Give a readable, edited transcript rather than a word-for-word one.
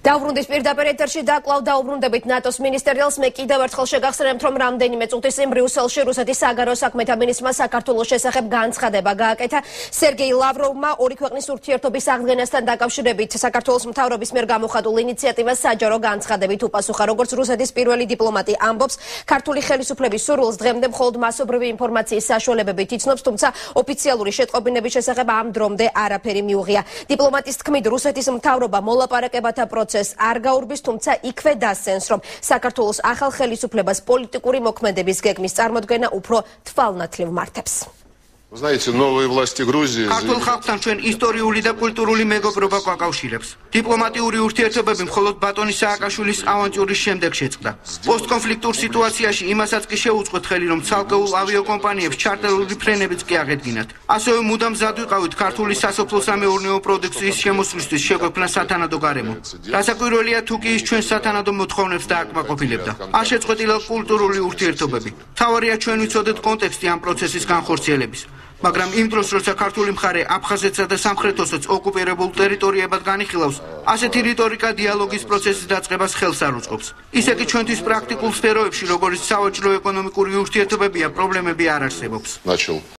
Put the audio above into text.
დაუბრუნდით პირდაპირ ეთერში და კვლავ დაუბრუნდებით ნატოს მინისტერიალს. მე კიდევ ერთხელ შეგახსენებთ, რომ რამდენიმე წუთის წინ ბრიუსელში რუსეთის საგარეო საქმეთა მინისტრმა საქართველოს შესახებ განცხადება გააკეთა. სერგეი ლავროვმა ორი ქვეყნის ურთიერთობის აღდგენასთან დაკავშირებით საქართველოს მთავრობის მიერ გამოხატულ ინიციატივას საჯარო განცხადებით უპასუხა. როგორც რუსეთის პირველი დიპლომატი ამბობს, ქართული ხელისუფლების სურვილს დღემდე მხოლოდ მასობრივი ინფორმაციის საშუალებებით იცნობს, თუმცა ოფიციალური შეტყობინების შესახებ ამ დრომდე არაფერი მიუღია. დიპლომატის თქმით, რუსეთის მთავრობა მოლაპარაკებათა პროცესს არ გაურბის, თუმცა იქვე დასცენს, რომ საქართველოს ახალ ხელისუფლებას პოლიტიკური მოქმედების გეგმის წარმოდგენა უფრო თვალნათლივ მართებს. Знаете, новые власти Грузии. ქართულ ხალხთან ჩვენ ისტორიული და კულტურული მეგობრობა გვაკავშირებს. დიპლომატიური ურთიერთობები მხოლოდ ბატონი სააკაშვილის ავანტიურის შემდეგ შეწყდა. პოსტკონფლიქტურ სიტუაციაში იმასაც კი შეუწყოთ ხელი, რომ ცალკეულ ავიაკომპანიებს ჩარტერული ფრენებიც კი აღედგინათ. ასევე მუდამ მზად ვიყავით ქართული სასოფლო-სამეურნეო პროდუქციის შემოსვლისთვის შეგვექმნა სათანადო გარემო. დასაკვირველია, თუ კი ის ჩვენ სათანადო მოთხოვნებს დააკმაყოფილებდა. არ შეწყვეტილა კულტურული ურთიერთობები. მთავარია ჩვენ ვიცოდეთ კონტექსტი ამ პროცესის განხორციელების. მაგრამ იმ დროს, როცა ქართული მხარე აფხაზეთსა და სამხრეთ ოსეთს ოკუპირებულ ტერიტორიებად განიხილავს, ასეთი რიტორიკა დიალოგის პროცესის დაწყებას ხელს არ უწყობს. ისე კი ჩვენთვის პრაქტიკულ სფეროებში, როგორც სავაჭრო ეკონომიკური ურთიერთობებია, პრობლემები არ არსებობს.